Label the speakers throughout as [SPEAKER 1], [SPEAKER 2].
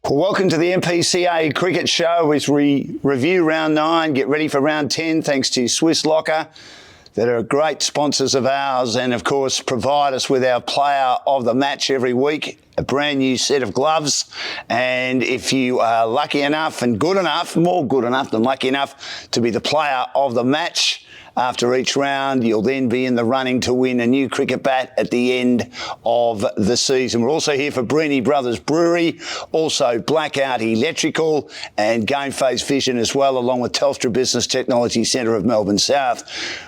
[SPEAKER 1] Well, welcome to the MPCA Cricket Show as we review round 9, get ready for round 10, thanks to Swiss Locker, that are great sponsors of ours and, of course, provide us with our player of the match every week, a brand new set of gloves. And if you are lucky enough and good enough, more good enough than lucky enough, to be the player of the match after each round, you'll then be in the running to win a new cricket bat at the end of the season. We're also here for Breeny Brothers Brewery, also Blackout Electrical and Game Phase Vision as well, along with Telstra Business Technology Centre of Melbourne South.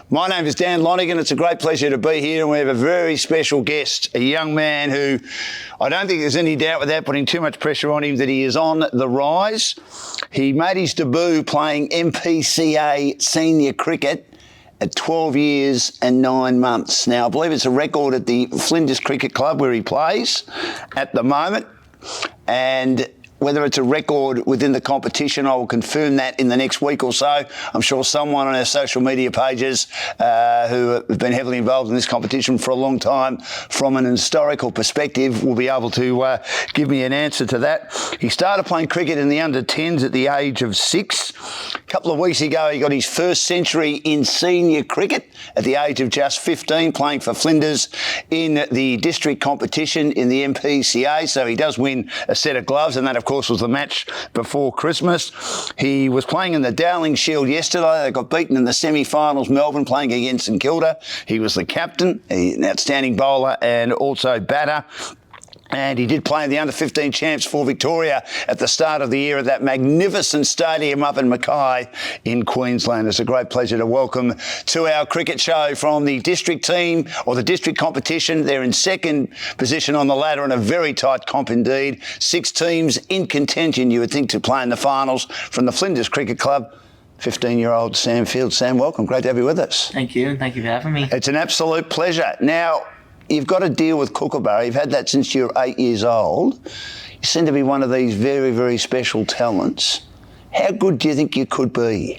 [SPEAKER 1] My name is Dan Lonergan. It's a great pleasure to be here, and we have a very special guest, a young man who I don't think there's any doubt, without putting too much pressure on him, that he is on the rise. He made his debut playing MPCA senior cricket at 12 years and 9 months. Now, I believe it's a record at the Flinders Cricket Club where he plays at the moment. And whether it's a record within the competition, I will confirm that in the next week or so. I'm sure someone on our social media pages who have been heavily involved in this competition for a long time, from an historical perspective, will be able to give me an answer to that. He started playing cricket in the under-10s at the age of 6. A couple of weeks ago, he got his first century in senior cricket at the age of just 15, playing for Flinders in the district competition in the MPCA. So he does win a set of gloves, and that, of course, was the match before Christmas. He was playing in the Dowling Shield yesterday. They got beaten in the semi-finals, Melbourne, playing against St Kilda. He was the captain, an outstanding bowler and also batter. And he did play in the under-15 champs for Victoria at the start of the year at that magnificent stadium up in Mackay in Queensland. It's a great pleasure to welcome to our cricket show from the district team, or the district competition. They're in second position on the ladder in a very tight comp indeed. 6 teams in contention, you would think, to play in the finals. From the Flinders Cricket Club, 15-year-old Sam Field. Sam, welcome. Great to have you with us.
[SPEAKER 2] Thank you, and thank you for having me.
[SPEAKER 1] It's an absolute pleasure. Now, you've got to deal with Kookaburra. You've had that since you were 8 years old. You seem to be one of these very, very special talents. How good do you think you could be?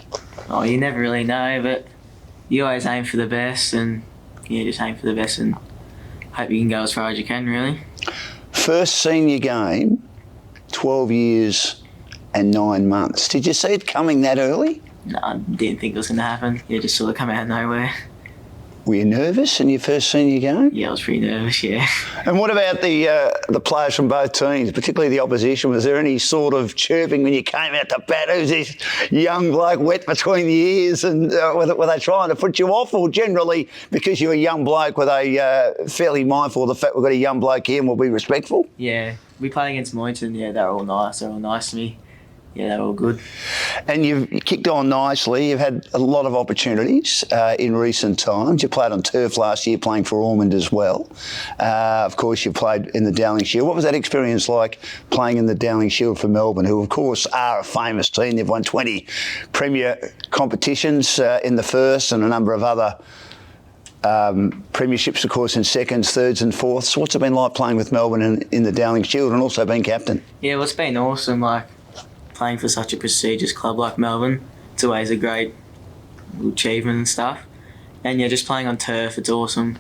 [SPEAKER 2] Oh, you never really know, but you always aim for the best, and just aim for the best and hope you can go as far as you can, really.
[SPEAKER 1] First senior game, 12 years and 9 months. Did you see it coming that early?
[SPEAKER 2] No, I didn't think it was going to happen. It just sort of come out of nowhere.
[SPEAKER 1] Were you nervous in your first senior game?
[SPEAKER 2] Yeah, I was pretty nervous, yeah.
[SPEAKER 1] And what about the players from both teams, particularly the opposition? Was there any sort of chirping when you came out to bat? Who's this young bloke wet between the ears? And were they trying to put you off? Or generally, because you're a young bloke, were they fairly mindful of the fact we've got a young bloke here and we'll be respectful?
[SPEAKER 2] Yeah, we played against Moynton. Yeah, they were all nice. They were all nice to me. Yeah, they were all good. And
[SPEAKER 1] you've kicked on nicely. You've had a lot of opportunities in recent times. You played on turf last year, playing for Ormond as well. Of course, you played in the Dowling Shield. What was that experience like, playing in the Dowling Shield for Melbourne, who, of course, are a famous team? They've won 20 premier competitions in the first, and a number of other premierships, of course, in seconds, thirds and fourths. What's it been like playing with Melbourne in the Dowling Shield and also being captain?
[SPEAKER 2] Yeah, well, it's been awesome. Playing for such a prestigious club like Melbourne, it's always a great achievement and stuff. And just playing on turf, it's awesome.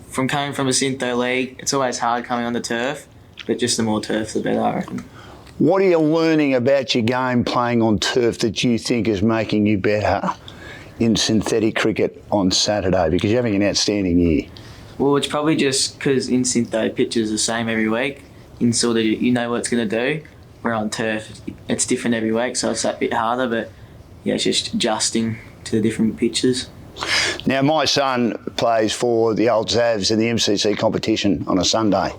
[SPEAKER 2] From coming from a Syntho league, it's always hard coming on the turf, but just the more turf, the better, I reckon.
[SPEAKER 1] What are you learning about your game playing on turf that you think is making you better in synthetic cricket on Saturday? Because you're having an outstanding year.
[SPEAKER 2] Well, it's probably just because in Syntho, pitches are the same every week. You know what it's going to do. We're on turf, it's different every week, so it's that bit harder, but it's just adjusting to the different pitches.
[SPEAKER 1] Now, my son plays for the Old Zavs in the MCC competition on a Sunday,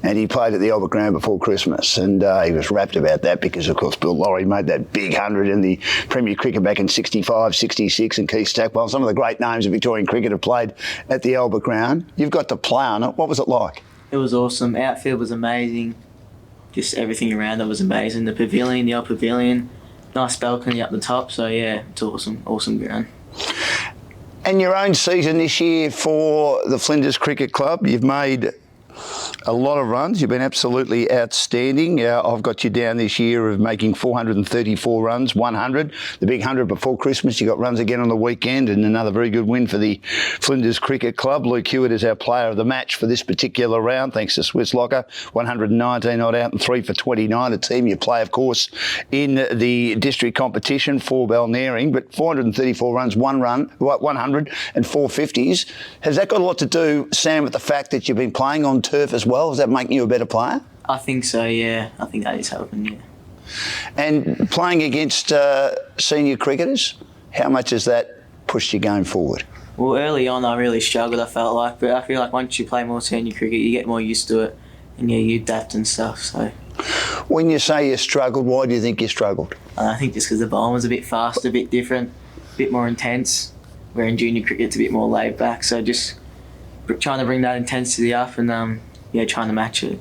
[SPEAKER 1] and he played at the Albert Ground before Christmas, and he was rapt about that because, of course, Bill Laurie made that big 100 in the Premier Cricket back in 65, 66, and Keith Stackwell. Some of the great names of Victorian cricket have played at the Albert Ground. You've got to play on it. What was it like?
[SPEAKER 2] It was awesome. Outfield was amazing. Just everything around it was amazing. The pavilion, the old pavilion, nice balcony up the top. So, yeah, it's awesome. Awesome ground.
[SPEAKER 1] And your own season this year for the Flinders Cricket Club, you've made a lot of runs. You've been absolutely outstanding. I've got you down this year of making 434 runs, 100. The big 100 before Christmas. You got runs again on the weekend, and another very good win for the Flinders Cricket Club. Luke Hewitt is our player of the match for this particular round, thanks to Swiss Locker. 119 not out and 3 for 29. A team you play, of course, in the district competition for Balnarring, but 434 runs, 100 and 450s. Has that got a lot to do, Sam, with the fact that you've been playing on turf as well? Is that making you a better player?
[SPEAKER 2] I think so, yeah. I think that is helping, yeah.
[SPEAKER 1] And playing against senior cricketers, how much has that pushed you going forward?
[SPEAKER 2] Well, early on I really struggled, I felt like, but I feel like once you play more senior cricket, you get more used to it, and yeah, you adapt and stuff, so.
[SPEAKER 1] When you say you struggled, why do you think you struggled?
[SPEAKER 2] I think just because the bowling was a bit faster, a bit different, a bit more intense, where in junior cricket it's a bit more laid back, so just trying to bring that intensity up and trying to match it.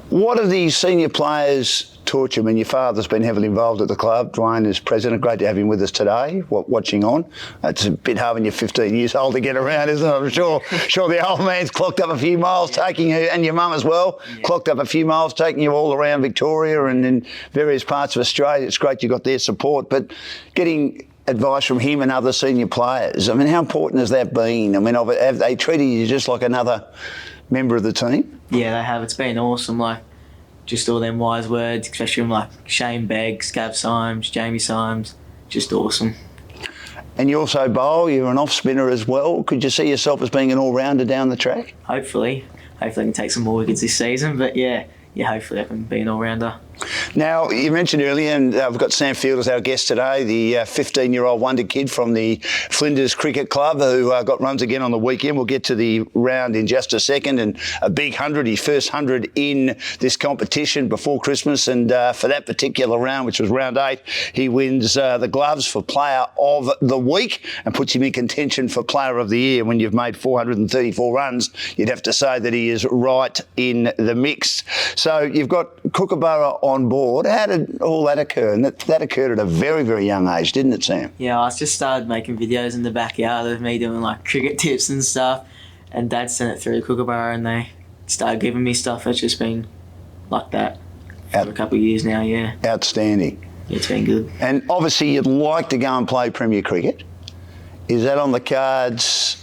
[SPEAKER 1] What have these senior players taught you? I mean, your father's been heavily involved at the club. Dwayne is president. Great to have him with us today, watching on. It's a bit hard when you're 15 years old to get around, isn't it? I'm sure the old man's clocked up a few miles taking you, and your mum as well, clocked up a few miles taking you all around Victoria and in various parts of Australia. It's great you got their support, but getting advice from him and other senior players, I mean, how important has that been? I mean, have they treated you just like another member of the team?
[SPEAKER 2] Yeah, they have. It's been awesome. Like, just all them wise words, especially from like Shane Beggs, Gav Symes, Jamie Symes. Just awesome.
[SPEAKER 1] And you also bowl. You're an off spinner as well. Could you see yourself as being an all rounder down the track?
[SPEAKER 2] Hopefully I can take some more wickets this season. But yeah, hopefully I can be an all rounder.
[SPEAKER 1] Now, you mentioned earlier, and we've got Sam Field as our guest today, the 15-year-old wonder kid from the Flinders Cricket Club who got runs again on the weekend. We'll get to the round in just a second, and a big 100, his first 100 in this competition before Christmas, and for that particular round, which was round 8, he wins the gloves for Player of the Week and puts him in contention for Player of the Year. When you've made 434 runs, you'd have to say that he is right in the mix. So you've got Kookaburra on board. How did all that occur? And that occurred at a very, very young age, didn't it, Sam?
[SPEAKER 2] Yeah, I just started making videos in the backyard of me doing like cricket tips and stuff, and Dad sent it through to Kookaburra and they started giving me stuff. It's just been like that for a couple of years now, yeah.
[SPEAKER 1] Outstanding.
[SPEAKER 2] Yeah, it's been good.
[SPEAKER 1] And obviously you'd like to go and play Premier Cricket. Is that on the cards?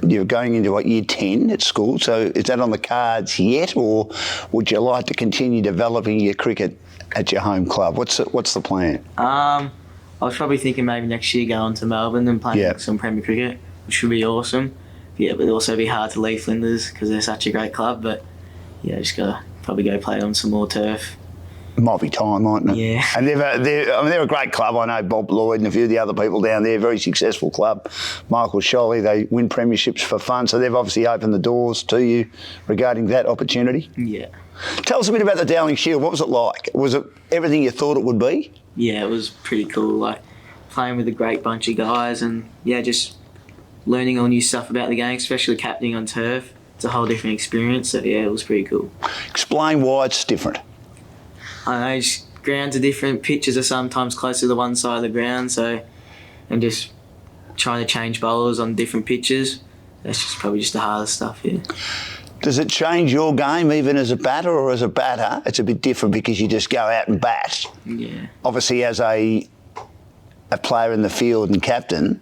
[SPEAKER 1] You're going into year 10 at school, so is that on the cards yet, or would you like to continue developing your cricket at your home club? What's the plan?
[SPEAKER 2] I was probably thinking maybe next year going to Melbourne and playing some Premier Cricket, which would be awesome. Yeah, but it'd also be hard to leave Flinders because they're such a great club. But yeah, just gotta probably go play on some more turf.
[SPEAKER 1] Might be time, mightn't it?
[SPEAKER 2] Yeah.
[SPEAKER 1] And they're a great club. I know Bob Lloyd and a few of the other people down there. Very successful club. Michael Sholly, they win premierships for fun, so they've obviously opened the doors to you regarding that opportunity.
[SPEAKER 2] Yeah.
[SPEAKER 1] Tell us a bit about the Dowling Shield. What was it like? Was it everything you thought it would be?
[SPEAKER 2] Yeah, it was pretty cool. Like playing with a great bunch of guys, and just learning all new stuff about the game, especially captaining on turf. It's a whole different experience. So yeah, it was pretty cool. Explain
[SPEAKER 1] why it's different.
[SPEAKER 2] I don't know, just grounds are different, pitches are sometimes closer to one side of the ground, and just trying to change bowlers on different pitches, that's just probably just the hardest stuff, yeah.
[SPEAKER 1] Does it change your game even as a batter, or as a batter it's a bit different because you just go out and bat?
[SPEAKER 2] Yeah.
[SPEAKER 1] Obviously as a player in the field and captain,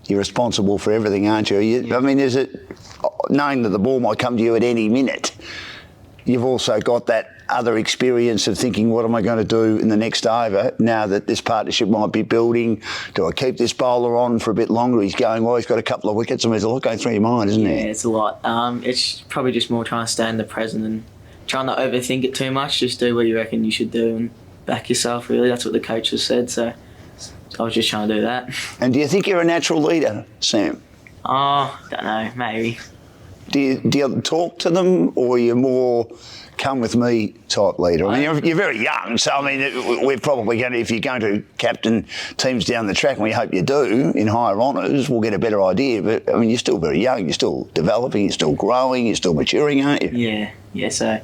[SPEAKER 1] you're responsible for everything, aren't you? I mean, is it, knowing that the ball might come to you at any minute, you've also got that other experience of thinking, what am I going to do in the next over now that this partnership might be building? Do I keep this bowler on for a bit longer? He's going well, he's got a couple of wickets. I mean, there's a lot going through your mind, isn't there?
[SPEAKER 2] Yeah, it's a lot. It's probably just more trying to stay in the present and trying not overthink it too much. Just do what you reckon you should do and back yourself, really. That's what the coach has said, so I was just trying to do that.
[SPEAKER 1] And do you think you're a natural leader, Sam?
[SPEAKER 2] Oh, don't know, maybe.
[SPEAKER 1] Do you talk to them, or are you more come with me type leader? I mean, you're very young, so I mean, we're probably going to, if you're going to captain teams down the track, and we hope you do in higher honours, we'll get a better idea. But I mean, you're still very young, you're still developing, you're still growing, you're still maturing, aren't you?
[SPEAKER 2] Yeah. So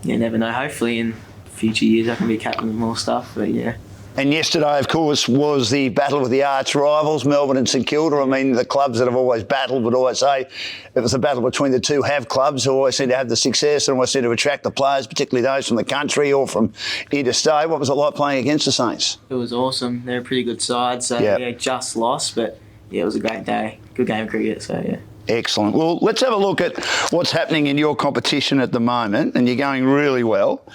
[SPEAKER 2] you never know. Hopefully, in future years, I can be captain of more stuff. But yeah.
[SPEAKER 1] And yesterday, of course, was the battle with the arch rivals, Melbourne and St Kilda. I mean, the clubs that have always battled would always say it was a battle between the two have clubs who always seem to have the success and always seem to attract the players, particularly those from the country or from interstate. What was it like playing against the Saints?
[SPEAKER 2] It was awesome. They're a pretty good side, so yeah, just lost, but yeah, it was a great day. Good game of cricket, so yeah.
[SPEAKER 1] Excellent. Well, let's have a look at what's happening in your competition at the moment, and you're going really well.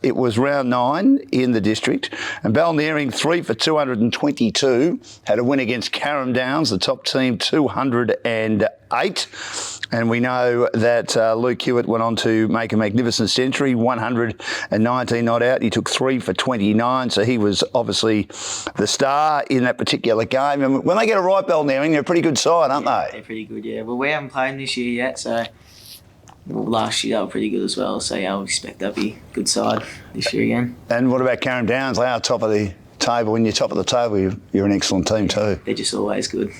[SPEAKER 1] It was round 9 in the district, and Balnearing 3 for 222, had a win against Carrum Downs, the top team, 208. And we know that Luke Hewitt went on to make a magnificent century, 119 not out. He took 3 for 29, so he was obviously the star in that particular game. And when they get it right, Balnearing, they're a pretty good side, aren't they?
[SPEAKER 2] They're pretty good, yeah. Well, we haven't played them this year yet, so last year they were pretty good as well. So yeah, I would expect they'll be a good side this year again.
[SPEAKER 1] And what about Carrum Downs? They are top of the table. When you're top of the table, you're an excellent team too.
[SPEAKER 2] They're just always good.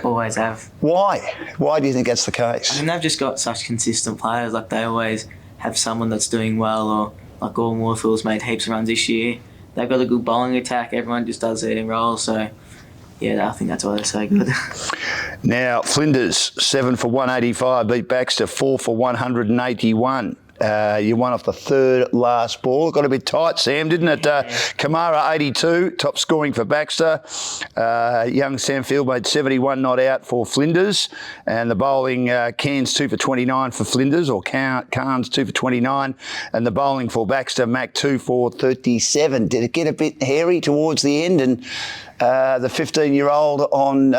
[SPEAKER 2] Always have.
[SPEAKER 1] Why? Why do you think that's the case?
[SPEAKER 2] I mean, they've just got such consistent players. Like, they always have someone that's doing well, or like Gordon Moorfield's made heaps of runs this year. They've got a good bowling attack. Everyone just does their role. So yeah, I think that's why they're so good.
[SPEAKER 1] Now, Flinders, 7 for 185, beat Baxter 4 for 181. You won off the third last ball. It got a bit tight, Sam, didn't it? Kamara, 82, top scoring for Baxter. Young Sam Field made 71 not out for Flinders. And the bowling, Cairns 2 for 29 for Flinders, or Cairns 2 for 29. And the bowling for Baxter, Mac 2 for 37. Did it get a bit hairy towards the end? And the 15-year-old on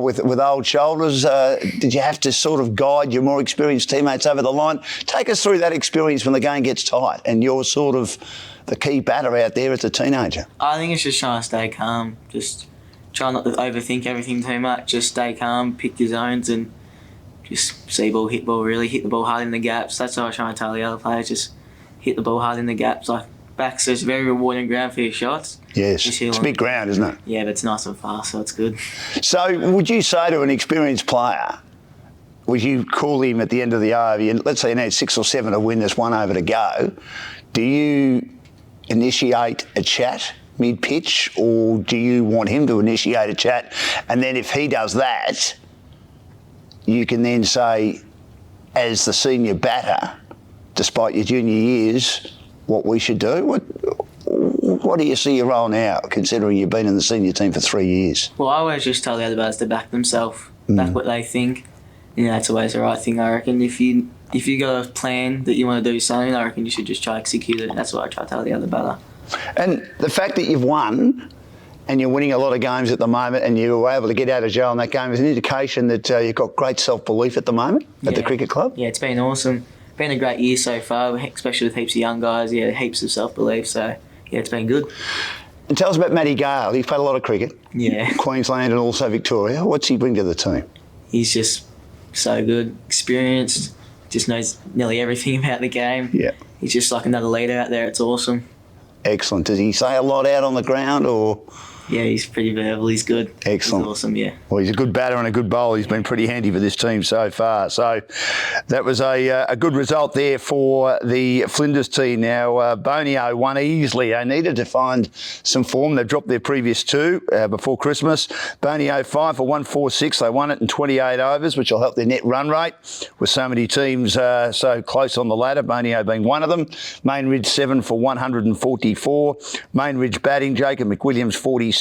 [SPEAKER 1] with old shoulders, did you have to sort of guide your more experienced teammates over the line? Take us through that experience when the game gets tight and you're sort of the key batter out there as a teenager.
[SPEAKER 2] I think it's just trying to stay calm. Just try not to overthink everything too much. Just stay calm, pick your zones, and just see ball, hit ball, really hit the ball hard in the gaps. That's what I try to tell the other players. Just hit the ball hard in the gaps. Like, Baxter's very rewarding ground for your shots.
[SPEAKER 1] Yes, it's a big ground, isn't it?
[SPEAKER 2] Yeah, but it's nice and fast, so it's good.
[SPEAKER 1] So would you say to an experienced player, would you call him at the end of the over, let's say you need 6 or 7 to win, there's 1 over to go, do you initiate a chat mid-pitch, or do you want him to initiate a chat, and then if he does that, you can then say, as the senior batter, despite your junior years, what we should do? What do you see your role now, considering you've been in the senior team for 3 years?
[SPEAKER 2] Well, I always just tell the other batters to back themselves, back what they think. That's always the right thing, I reckon. If you got a plan that you want to do something, I reckon you should just try to execute it. That's what I try to tell the other batter.
[SPEAKER 1] And the fact that you've won and you're winning a lot of games at the moment and you were able to get out of jail in that game is an indication that you've got great self-belief at the moment at the cricket club?
[SPEAKER 2] Yeah, it's been awesome. Been a great year so far, especially with heaps of young guys. Yeah, heaps of self-belief. So, yeah, it's been good.
[SPEAKER 1] And tell us about Matty Gale. He's played a lot of cricket.
[SPEAKER 2] Yeah.
[SPEAKER 1] Queensland and also Victoria. What's he bring to the team?
[SPEAKER 2] He's just so good, experienced, just knows nearly everything about the game.
[SPEAKER 1] Yeah.
[SPEAKER 2] He's just like another leader out there. It's awesome.
[SPEAKER 1] Excellent. Does he say a lot out on the ground, or...?
[SPEAKER 2] Yeah, he's pretty verbal. He's good.
[SPEAKER 1] Excellent.
[SPEAKER 2] He's awesome, yeah.
[SPEAKER 1] Well, he's a good batter and a good bowler. He's been pretty handy for this team so far. So that was a good result there for the Flinders team. Now, Bonio won easily. They needed to find some form. They dropped their previous 2 before Christmas. Bonio 5 for 146. They won it in 28 overs, which will help their net run rate with so many teams so close on the ladder, Bonio being one of them. Mainridge 7 for 144. Mainridge batting, Jacob McWilliams 47.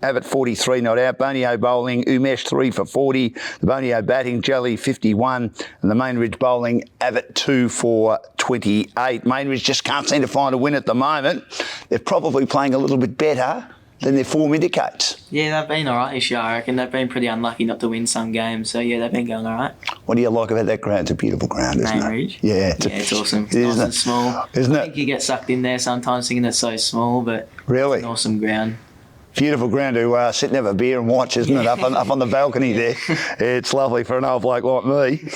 [SPEAKER 1] Abbott 43 not out. Bonio bowling, Umesh 3 for 40. The Bonio batting, Jelly 51. And the Mainridge bowling, Abbott 2 for 28. Mainridge just can't seem to find a win at the moment. They're probably playing a little bit better than their form indicates.
[SPEAKER 2] Yeah, they've been all right this year, I reckon. They've been pretty unlucky not to win some games. So, yeah, they've been going all right.
[SPEAKER 1] What do you like about that ground? It's a beautiful ground, isn't
[SPEAKER 2] Mainridge?
[SPEAKER 1] it? Yeah.
[SPEAKER 2] It's awesome. It's nice and small.
[SPEAKER 1] Isn't it?
[SPEAKER 2] I think you get sucked in there sometimes thinking it's so small, but
[SPEAKER 1] really?
[SPEAKER 2] It's an awesome ground.
[SPEAKER 1] Beautiful ground to sit and have a beer and watch, isn't it? Up on the balcony there. It's lovely for an old bloke like me.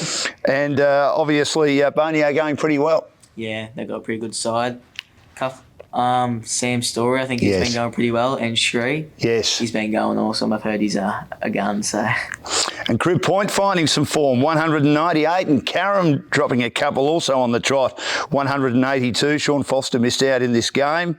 [SPEAKER 1] And obviously, Bonio going pretty well.
[SPEAKER 2] Yeah, they've got a pretty good side. Sam Story, I think he's been going pretty well. And Shree. Yes. He's been going awesome. I've heard he's a gun, so...
[SPEAKER 1] And Crib Point finding some form, 198, and Carrum dropping a couple also on the trot, 182. Sean Foster missed out in this game.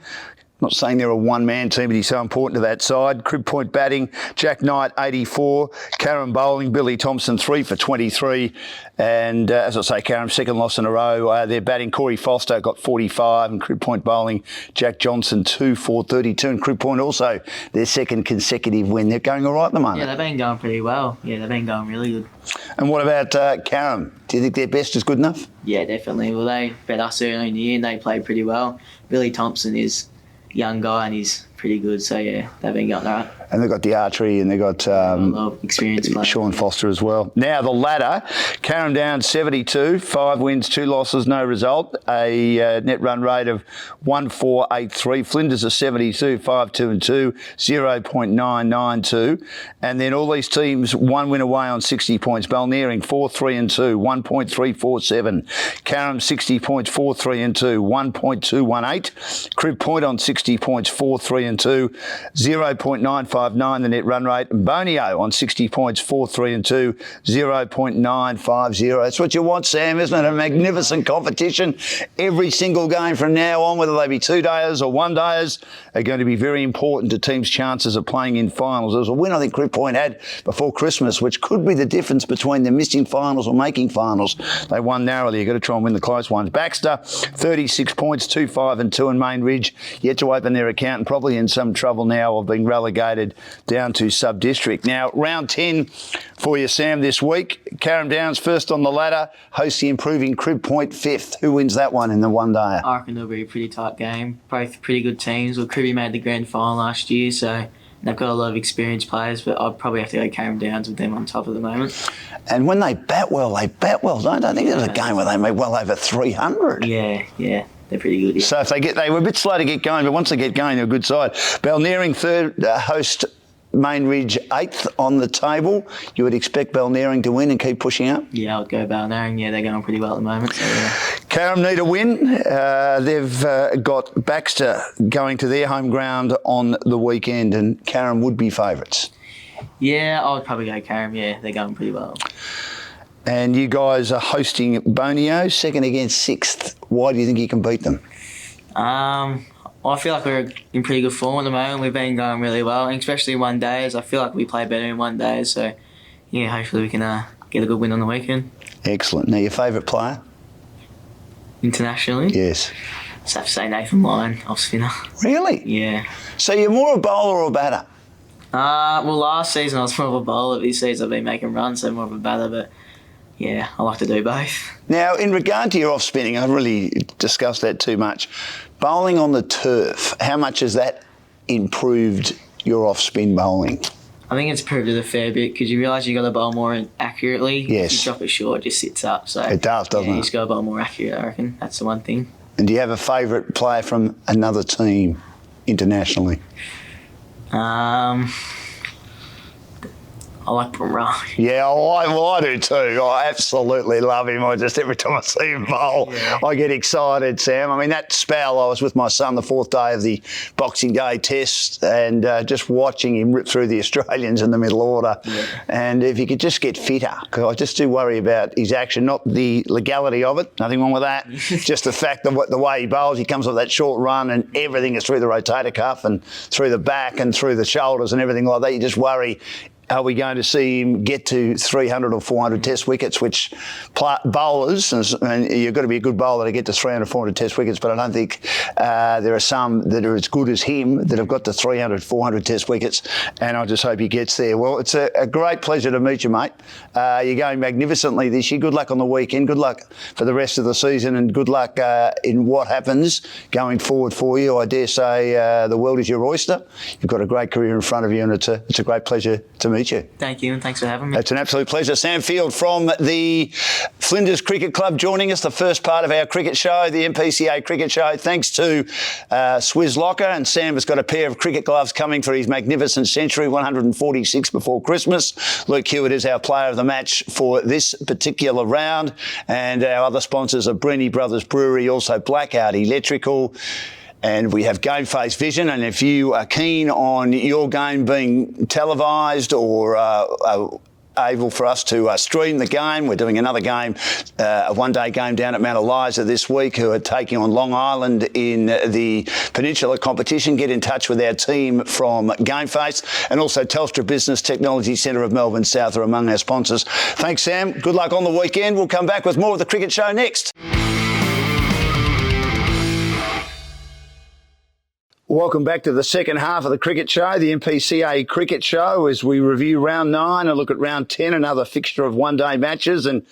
[SPEAKER 1] not saying they're a one-man team, but he's so important to that side. Crib Point batting, Jack Knight, 84. Karen bowling, Billy Thompson, 3 for 23. And as I say, Karen's second loss in a row. They're batting, Corey Foster got 45, and Crib Point bowling, Jack Johnson, 2 for 32. And Crib Point also their second consecutive win. They're going all right at the moment.
[SPEAKER 2] Yeah, they've been going pretty well. Yeah, they've been going really good.
[SPEAKER 1] And what about Karen? Do you think their best is good enough?
[SPEAKER 2] Yeah, definitely. Well, they bet us early in the year and they played pretty well. Billy Thompson is a young guy and he's pretty good. So, yeah, they've been going all right.
[SPEAKER 1] And they've got the archery and they've got
[SPEAKER 2] a lot of experience players.
[SPEAKER 1] Sean Foster as well. Now, the ladder. Karen down 72, 5 wins, 2 losses, no result. A net run rate of 1,483. Flinders are 72, 5, 2 and 2, 0.992. And then all these teams, 1 win away on 60 points. Balnearing, 4, 3 and 2, 1.347. Carrum, 60 points, 4, 3 and 2, 1.218. Crib Point on 60 points, 4, 3 and 2, 0.959 the net run rate. Bonio on 60 points, 4, 3 and 2, 0.950. That's what you want, Sam, isn't it? A magnificent competition. Every single game from now on, whether they be 2-dayers or 1-dayers, are going to be very important to teams' chances of playing in finals. There was a win I think Crib Point had before Christmas, which could be the difference between them missing finals or making finals. They won narrowly. You've got to try and win the close ones. Baxter, 36 points, 2, 5 and 2 in Main Ridge, yet to open their account and probably in some trouble now of being relegated down to sub-district. Now, round 10 for you, Sam, this week. Carrum Downs first on the ladder, hosts the improving Crib Point 5th. Who wins that one in the 1-dayer?
[SPEAKER 2] I reckon it'll be a pretty tight game. Both pretty good teams. Well, Cribby made the grand final last year, so they've got a lot of experienced players, but I'd probably have to go Carrum Downs with them on top at the moment.
[SPEAKER 1] And when they bat well, don't they? I think there was a game where they made well over 300.
[SPEAKER 2] Yeah. They're pretty good. Yeah.
[SPEAKER 1] So if they were a bit slow to get going, but once they get going, they're a good side. Balnearing third, host Main Ridge 8th on the table. You would expect Balnearing to win and keep pushing up?
[SPEAKER 2] Yeah, I would go Balnearing. Yeah, they're going pretty well at the moment. So, yeah.
[SPEAKER 1] Carrum need a win. They've got Baxter going to their home ground on the weekend, and Carrum would be favourites.
[SPEAKER 2] Yeah, I would probably go Carrum. Yeah, they're going pretty well.
[SPEAKER 1] And you guys are hosting Bonio, second against 6th. Why do you think you can beat them?
[SPEAKER 2] I feel like we're in pretty good form at the moment. We've been going really well, and especially 1-dayers. I feel like we play better in 1-dayers. So, yeah, hopefully we can get a good win on the weekend.
[SPEAKER 1] Excellent. Now, your favourite player?
[SPEAKER 2] Internationally?
[SPEAKER 1] Yes.
[SPEAKER 2] I'd have to say Nathan Lyon, off spinner.
[SPEAKER 1] Really?
[SPEAKER 2] Yeah.
[SPEAKER 1] So you're more a bowler or a batter?
[SPEAKER 2] Well, last season I was more of a bowler. This season I've been making runs, so more of a batter. But yeah, I like to do both. Now,
[SPEAKER 1] in regard to your off spinning, I haven't really discussed that too much. Bowling on the turf, how much has that improved your off spin bowling?
[SPEAKER 2] I think it's improved it a fair bit because you realise you got to bowl more accurately.
[SPEAKER 1] Yes.
[SPEAKER 2] If you drop it short, it just sits up. So
[SPEAKER 1] it does, doesn't it?
[SPEAKER 2] You just got to bowl more accurate, I reckon. That's the one thing.
[SPEAKER 1] And do you have a favourite player from another team internationally?
[SPEAKER 2] I like Brumrah.
[SPEAKER 1] Yeah, I do too. I absolutely love him. Every time I see him bowl, I get excited, Sam. I mean, that spell, I was with my son the 4th day of the Boxing Day test and just watching him rip through the Australians in the middle order. Yeah. And if he could just get fitter, because I just do worry about his action, not the legality of it, nothing wrong with that, just the fact that the way he bowls, he comes off that short run and everything is through the rotator cuff and through the back and through the shoulders and everything like that. You just worry, are we going to see him get to 300 or 400 test wickets, which bowlers, and you've got to be a good bowler to get to 300 or 400 test wickets, but I don't think there are some that are as good as him that have got to 300, 400 test wickets, and I just hope he gets there. Well, it's a great pleasure to meet you, mate. You're going magnificently this year. Good luck on the weekend. Good luck for the rest of the season, and good luck in what happens going forward for you. I dare say the world is your oyster. You've got a great career in front of you, and it's a great pleasure to meet you.
[SPEAKER 2] Thank you, and thanks for having me.
[SPEAKER 1] It's an absolute pleasure. Sam Field from the Flinders Cricket Club joining us, the first part of our cricket show, the MPCA cricket show. Thanks to Swizz Locker, and Sam has got a pair of cricket gloves coming for his magnificent century, 146 before Christmas. Luke Hewitt is our player of the match for this particular round, and our other sponsors are Breeny Brothers Brewery, also Blackout Electrical. And we have Game Face Vision, and if you are keen on your game being televised or able for us to stream the game. We're doing another game, a one-day game down at Mount Eliza this week, who are taking on Long Island in the Peninsula competition. Get in touch with our team from Gameface, and also Telstra Business Technology Centre of Melbourne South are among our sponsors. Thanks, Sam. Good luck on the weekend. We'll come back with more of the Cricket Show next. Welcome back to the second half of the Cricket Show, the MPCA Cricket Show, as we review round 9 and look at round 10, another fixture of one-day matches. And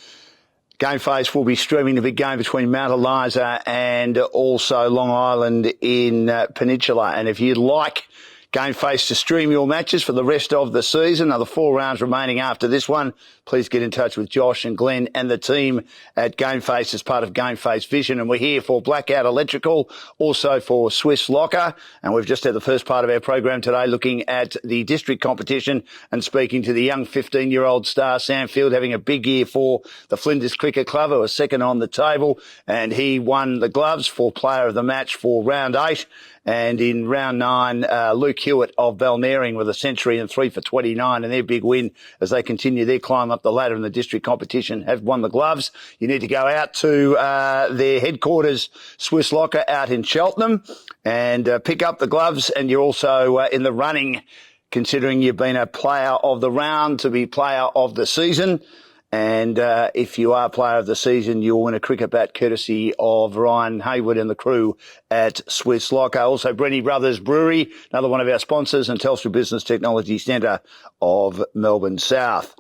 [SPEAKER 1] Gameface will be streaming the big game between Mount Eliza and also Long Island in Peninsula. And if you'd like Gameface to stream your matches for the rest of the season, another 4 rounds remaining after this one, please get in touch with Josh and Glenn and the team at Gameface as part of Gameface Vision. And we're here for Blackout Electrical, also for Swiss Locker. And we've just had the first part of our program today looking at the district competition and speaking to the young 15-year-old star, Sam Field, having a big year for the Flinders Cricket Club, who was second on the table. And he won the gloves for player of the match for round 8. And in round 9, Luke Hewitt of Balnarring with a century and 3 for 29, and their big win as they continue their climb up the ladder in the district competition, have won the gloves. You need to go out to their headquarters, Swiss Locker, out in Cheltenham, and pick up the gloves. And you're also in the running, considering you've been a player of the round, to be player of the season. And if you are player of the season, you'll win a cricket bat courtesy of Ryan Hayward and the crew at Swiss Locker. Also, Brenny Brothers Brewery, another one of our sponsors, and Telstra Business Technology Centre of Melbourne South.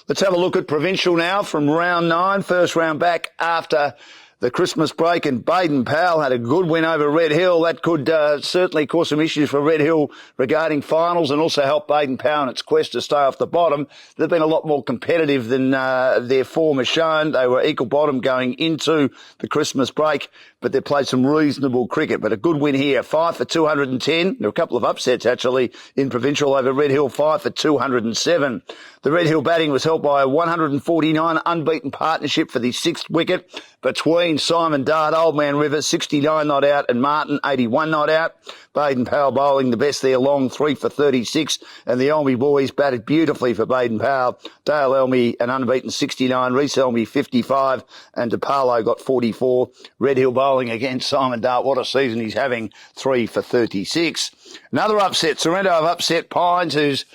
[SPEAKER 1] Let's have a look at provincial now from round 9. First round back after the Christmas break, and Baden Powell had a good win over Red Hill. That could certainly cause some issues for Red Hill regarding finals, and also help Baden Powell in its quest to stay off the bottom. They've been a lot more competitive than their form has shown. They were equal bottom going into the Christmas break, but they played some reasonable cricket. But a good win here, 5 for 210. There were a couple of upsets actually in provincial over Red Hill, 5 for 207. The Red Hill batting was helped by a 149 unbeaten partnership for the 6th wicket between Simon Dart, Old Man River, 69 not out, and Martin, 81 not out. Baden Powell bowling the best there, Long, 3 for 36. And the Elmy boys batted beautifully for Baden Powell. Dale Elmy, an unbeaten 69, Reece Elmy, 55, and DeParlo got 44. Red Hill bowling against Simon Dart. What a season he's having, 3 for 36. Another upset, Sorrento have upset Pines, who's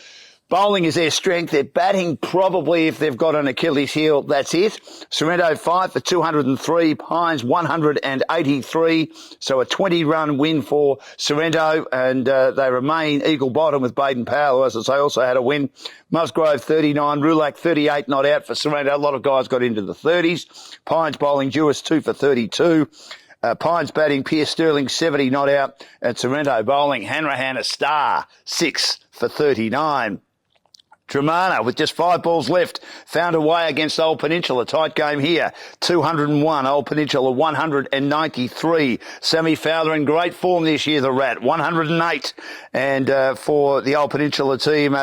[SPEAKER 1] bowling is their strength. Their batting, probably, if they've got an Achilles heel, that's it. Sorrento 5 for 203, Pines 183. So a 20-run win for Sorrento, and they remain equal bottom with Baden Powell, who, as I say, also had a win. Musgrove 39, Rulak 38 not out for Sorrento. A lot of guys got into the 30s. Pines bowling, Jewis 2 for 32. Pines batting, Pierce Sterling 70 not out. And Sorrento bowling, Hanrahan a star, 6 for 39. Dramana, with just 5 balls left, found a way against Old Peninsula. Tight game here. 201. Old Peninsula 193. Sammy Fowler in great form this year, the Rat. 108. And for the Old Peninsula team,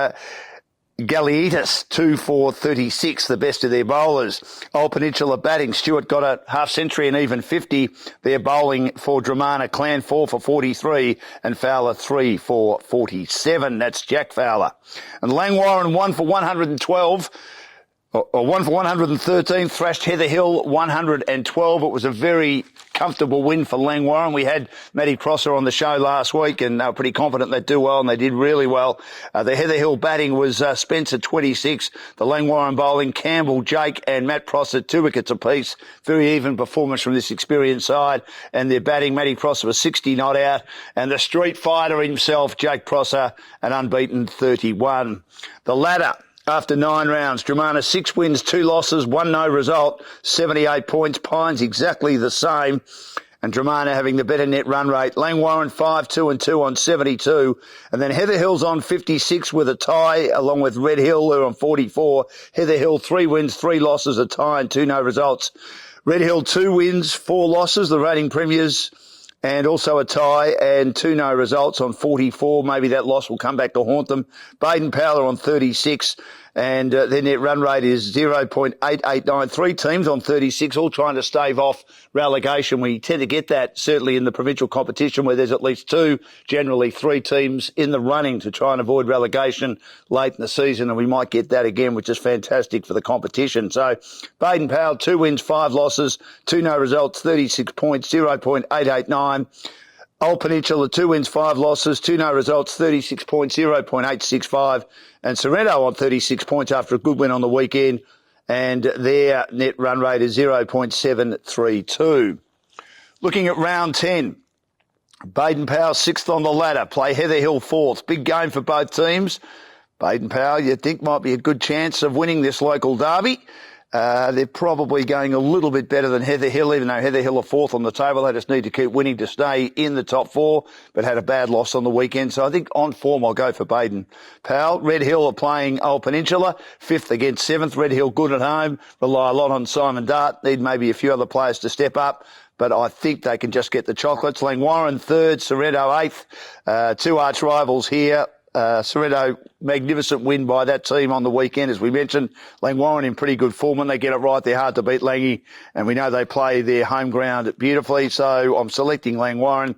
[SPEAKER 1] Gallietas, 2 for 36, the best of their bowlers. Old Peninsula batting, Stewart got a half century and even 50. They're bowling for Dramana, Clan 4 for 43 and Fowler 3 for 47. That's Jack Fowler. And Langwarren 1 for 112. Or 1 for 113, thrashed Heather Hill 112. It was a very comfortable win for Langwarren. We had Matty Prosser on the show last week, and they were pretty confident they'd do well, and they did really well. The Heather Hill batting was Spencer 26, the Langwarren bowling, Campbell, Jake and Matt Prosser 2 wickets apiece. Very even performance from this experienced side. And their batting, Matty Prosser was 60 not out, and the street fighter himself, Jake Prosser, an unbeaten 31. The ladder. After 9 rounds, Dramana 6 wins, 2 losses, 1 no result, 78 points. Pines exactly the same, and Dramana having the better net run rate. Langwarren 5-2-2 on 72, and then Heather Hill's on 56 with a tie, along with Red Hill, who are on 44. Heather Hill 3 wins, 3 losses, a tie and 2 no results. Red Hill 2 wins, 4 losses, the reigning premiers, and also a tie and 2 no results on 44. Maybe that loss will come back to haunt them. Baden Powell on 36. and their net run rate is 0.889. 3 teams on 36, all trying to stave off relegation. We tend to get that certainly in the provincial competition where there's at least 2, generally 3 teams in the running to try and avoid relegation late in the season, and we might get that again, which is fantastic for the competition. So Baden-Powell, 2 wins, 5 losses, 2 no results, 36 points, 0.889. Old Peninsula, 2 wins, 5 losses, 2 no results, 36 points, 0.865. And Sorrento on 36 points after a good win on the weekend, and their net run rate is 0.732. Looking at round 10, Baden-Powell 6th on the ladder, play Heather Hill 4th. Big game for both teams. Baden-Powell, you'd think, might be a good chance of winning this local derby. They're probably going a little bit better than Heather Hill, even though Heather Hill are 4th on the table. They just need to keep winning to stay in the top 4, but had a bad loss on the weekend. So I think on form I'll go for Baden-Powell. Red Hill are playing Old Peninsula, 5th against 7th. Red Hill good at home, rely a lot on Simon Dart, need maybe a few other players to step up, but I think they can just get the chocolates. Langwarrin 3rd, Sorrento 8th. 2 arch rivals here. Sorrento, magnificent win by that team on the weekend. As we mentioned, Langwarrin in pretty good form. When they get it right, they're hard to beat, Langy, and we know they play their home ground beautifully. So I'm selecting Langwarrin.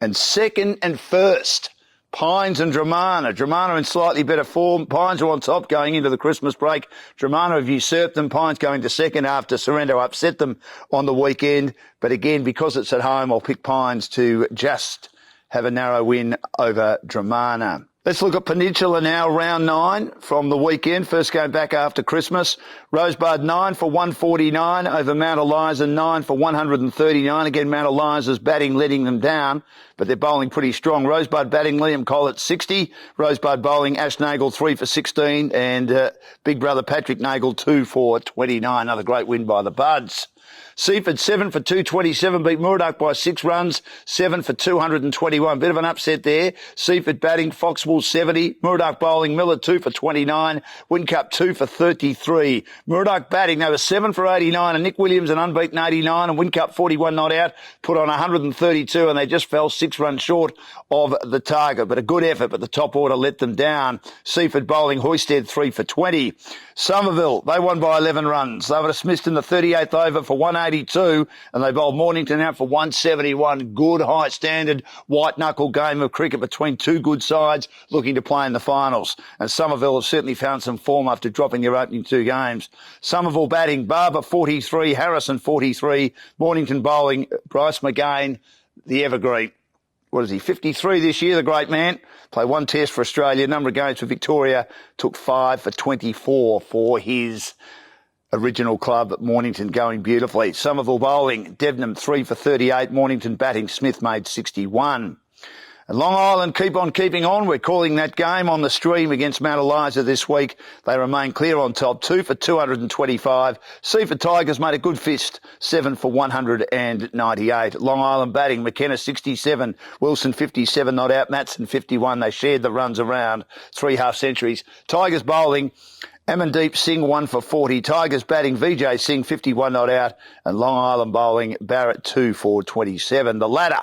[SPEAKER 1] And second and first, Pines and Dramana. Dramana in slightly better form. Pines are on top going into the Christmas break. Dramana have usurped them. Pines going to second after Sorrento upset them on the weekend. But again, because it's at home, I'll pick Pines to just have a narrow win over Dramana. Let's look at Peninsula now, round 9 from the weekend. First game back after Christmas. Rosebud 9 for 149 over Mount Eliza 9 for 139. Again, Mount Eliza's batting letting them down, but they're bowling pretty strong. Rosebud batting Liam Collett 60. Rosebud bowling Ash Nagel 3 for 16 and big brother Patrick Nagel 2 for 29. Another great win by the Buds. Seaford 7 for 227, beat Murdoch by 6 runs, 7 for 221. Bit of an upset there. Seaford batting, Foxwell 70, Murdoch bowling, Miller 2 for 29, Whincup 2 for 33. Murdoch batting, they were 7 for 89, and Nick Williams an unbeaten 89, and Whincup 41 not out, put on 132, and they just fell 6 runs short of the target. But a good effort, but the top order let them down. Seaford bowling, Hoysted 3 for 20. Somerville, they won by 11 runs. They were dismissed in the 38th over for 182, and they bowled Mornington out for 171. Good high standard white knuckle game of cricket between 2 good sides looking to play in the finals. And Somerville have certainly found some form after dropping their opening 2 games. Somerville batting, Barber 43, Harrison 43, Mornington bowling, Bryce McGain, the evergreen. What is he, 53 this year, the great man. Played 1 test for Australia, number of games for Victoria, took 5 for 24 for his original club at Mornington, going beautifully. Somerville bowling, Devnam 3 for 38, Mornington batting, Smith made 61. And Long Island keep on keeping on. We're calling that game on the stream against Mount Eliza this week. They remain clear on top, 2 for 225. Seaford Tigers made a good fist, 7 for 198. Long Island batting, McKenna 67, Wilson 57 not out, Matson 51. They shared the runs around, 3 half centuries. Tigers bowling, Amandeep Singh 1 for 40. Tigers batting, Vijay Singh 51 not out, and Long Island bowling, Barrett 2 for 27. The ladder.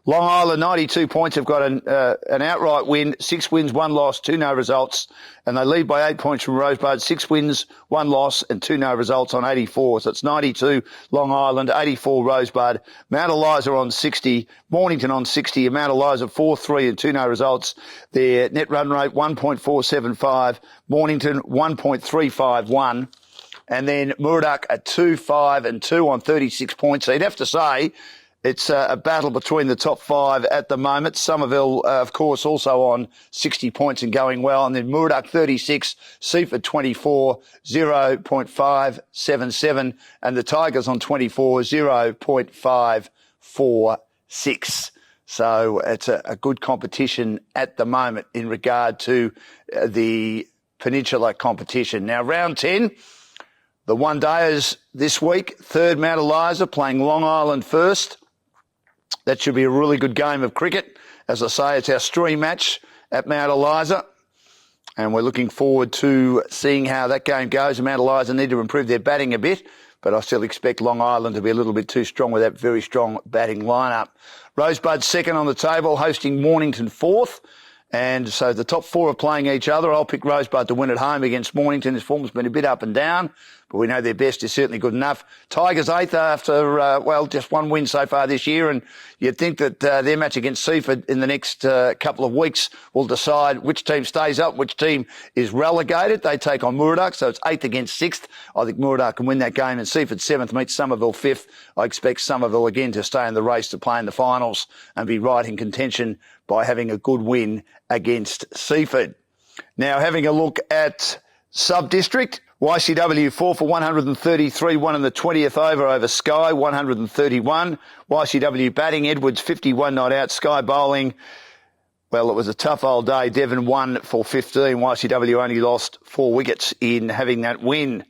[SPEAKER 1] Long Island, 92 points, have got an outright win, 6 wins, 1 loss, 2 no results, and they lead by 8 points from Rosebud, 6 wins, 1 loss, and 2 no results on 84. So it's 92 Long Island, 84 Rosebud, Mount Eliza on 60, Mornington on 60, and Mount Eliza 4-3 and 2 no results. Their net run rate 1.475, Mornington 1.351. And then Murdoch at 2-5 and 2 on 36 points. So you'd have to say it's a battle between the top 5 at the moment. Somerville, of course, also on 60 points and going well. And then Murdoch 36, Seaford 24, 0.577. And the Tigers on 24, 0.546. So it's a good competition at the moment in regard to the Peninsula competition. Now, round 10. The one-dayers this week, 3rd Mount Eliza playing Long Island first. That should be a really good game of cricket. As I say, it's our stream match at Mount Eliza, and we're looking forward to seeing how that game goes. Mount Eliza need to improve their batting a bit, but I still expect Long Island to be a little bit too strong with that very strong batting lineup. Rosebud second on the table, hosting Mornington 4th. And so the top 4 are playing each other. I'll pick Rosebud to win at home against Mornington. His form's been a bit up and down, but we know their best is certainly good enough. Tigers 8th after, just one win so far this year, and you'd think that their match against Seaford in the next couple of weeks will decide which team stays up, which team is relegated. They take on Muradoc, so it's 8th against 6th. I think Muradoc can win that game, and Seaford 7th meets Somerville 5th. I expect Somerville again to stay in the race to play in the finals and be right in contention by having a good win against Seaford. Now, having a look at sub-district, YCW 4 for 133, won in the 20th over Sky, 131. YCW batting, Edwards 51 not out. Sky bowling, well, it was a tough old day. Devon 1 for 15. YCW only lost 4 wickets in having that win.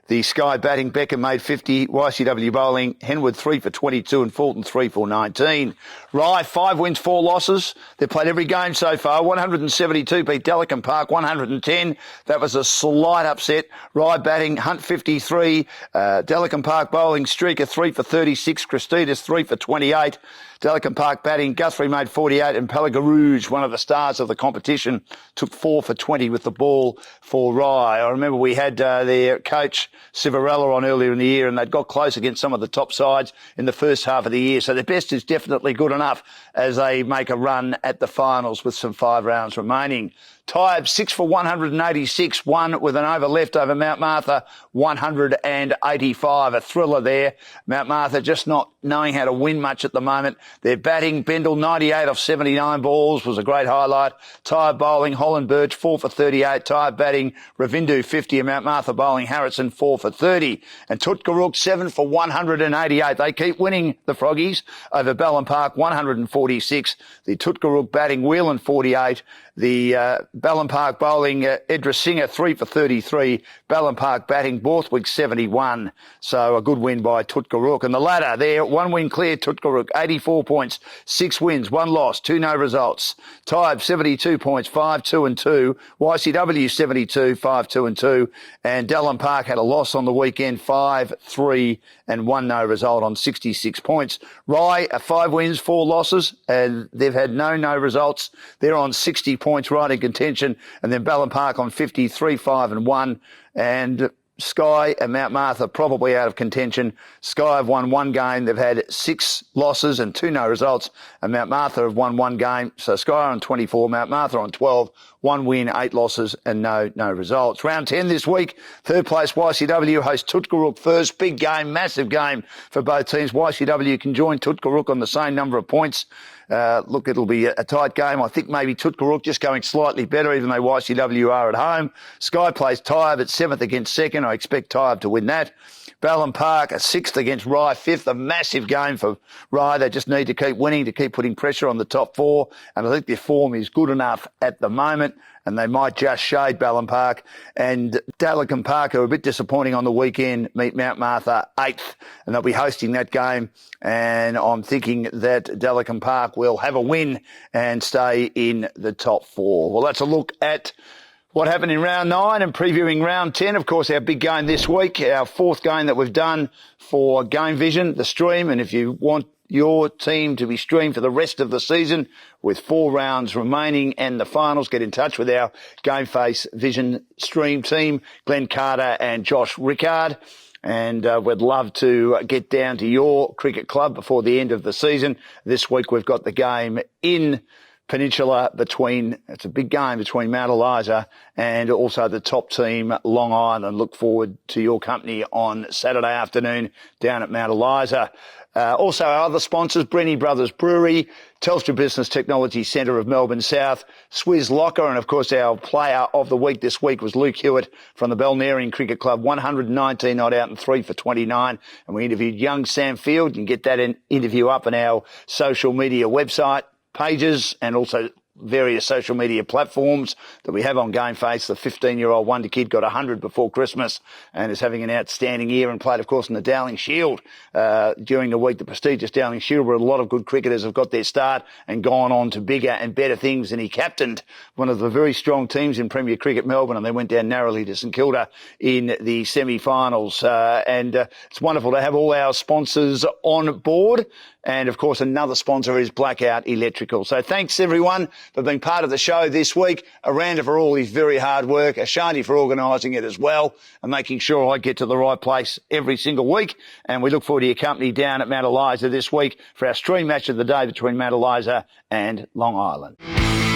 [SPEAKER 1] The Sky batting, Beckham made 50. YCW bowling, Henwood 3 for 22 and Fulton 3 for 19. Rye, 5 wins, 4 losses. They've played every game so far. 172 beat Delicon Park, 110. That was a slight upset. Rye batting, Hunt 53. Delicon Park bowling, Streaker 3 for 36. Christinas 3 for 28. Delicon Park batting, Guthrie made 48 and Pelagarouge, one of the stars of the competition, took 4 for 20 with the ball for Rye. I remember we had their coach, Civarella, on earlier in the year, and they'd got close against some of the top sides in the first half of the year. So their best is definitely good enough as they make a run at the finals with some 5 rounds remaining. Tybe 6 for 186, 1 with an over left over Mount Martha, 185. A thriller there. Mount Martha just not knowing how to win much at the moment. Their batting, Bendel 98 off 79 balls was a great highlight. Tybe bowling, Holland Birch 4 for 38. Tybe batting, Ravindu 50 and Mount Martha bowling, Harrison 4 for 30. And Tutkarook 7 for 188. They keep winning, the Froggies, over Ballon Park 146. The Tutkarook batting, Whelan 48. The Ballon Park bowling, Edris Singer 3 for 33. Ballon Park batting, Borthwick 71. So a good win by Tutkarook. And the ladder there, 1 win clear, Tutkarook 84 points, 6 wins, 1 loss, 2 no results. Tybe 72 points, 5, 2 and 2. YCW 72, 5, 2 and 2. And Dallin Park had a loss on the weekend, 5, 3 and 1 no result on 66 points. Rye, 5 wins, 4 losses, and they've had no results. They're on 60 points, right in contention. And then Ballon Park on 53, 5 and 1. And Sky and Mount Martha probably out of contention. Sky have won 1 game. They've had 6 losses and 2 no results. And Mount Martha have won 1 game. So Sky on 24, Mount Martha on 12. 1 win, 8 losses and no results. Round 10 this week. 3rd place YCW hosts Tutkarook first. Big game, massive game for both teams. YCW can join Tutkarook on the same number of points. Look, it'll be a tight game. I think maybe Tutkarook just going slightly better, even though YCW are at home. Sky plays Tybe at 7th against 2nd. I expect Tybe to win that. Ballon Park at 6th against Rye 5th. A massive game for Rye. They just need to keep winning to keep putting pressure on the top 4. And I think their form is good enough at the moment. And they might just shade Ballon Park. And Delicon Park, who are a bit disappointing on the weekend, meet Mount Martha 8th. And they'll be hosting that game. And I'm thinking that Delicon Park will have a win and stay in the top 4. Well, that's a look at what happened in round 9 and previewing round 10. Of course, our big game this week, our 4th game that we've done for Game Vision, the stream. And if you want your team to be streamed for the rest of the season with 4 rounds remaining and the finals, get in touch with our Game Face Vision stream team, Glenn Carter and Josh Rickard. And we'd love to get down to your cricket club before the end of the season. This week we've got the game in Peninsula it's a big game between Mount Eliza and also the top team, Long Island. Look forward to your company on Saturday afternoon down at Mount Eliza. Also our other sponsors, Brenny Brothers Brewery, Telstra Business Technology Centre of Melbourne South, Swizz Locker, and of course our player of the week this week was Luke Hewitt from the Balnarian Cricket Club, 119 not out and 3 for 29. And we interviewed young Sam Field. You can get that interview up on our social media website pages and also various social media platforms that we have on Game Face. The 15-year-old wonder kid got 100 before Christmas and is having an outstanding year and played, of course, in the Dowling Shield during the week, the prestigious Dowling Shield, where a lot of good cricketers have got their start and gone on to bigger and better things. And he captained one of the very strong teams in Premier Cricket Melbourne, and they went down narrowly to St Kilda in the semi-finals. It's wonderful to have all our sponsors on board. And, of course, another sponsor is Blackout Electrical. So thanks, everyone. for being part of the show this week. Aranda for all his very hard work. Ashanti for organising it as well and making sure I get to the right place every single week. And we look forward to your company down at Mount Eliza this week for our stream match of the day between Mount Eliza and Long Island.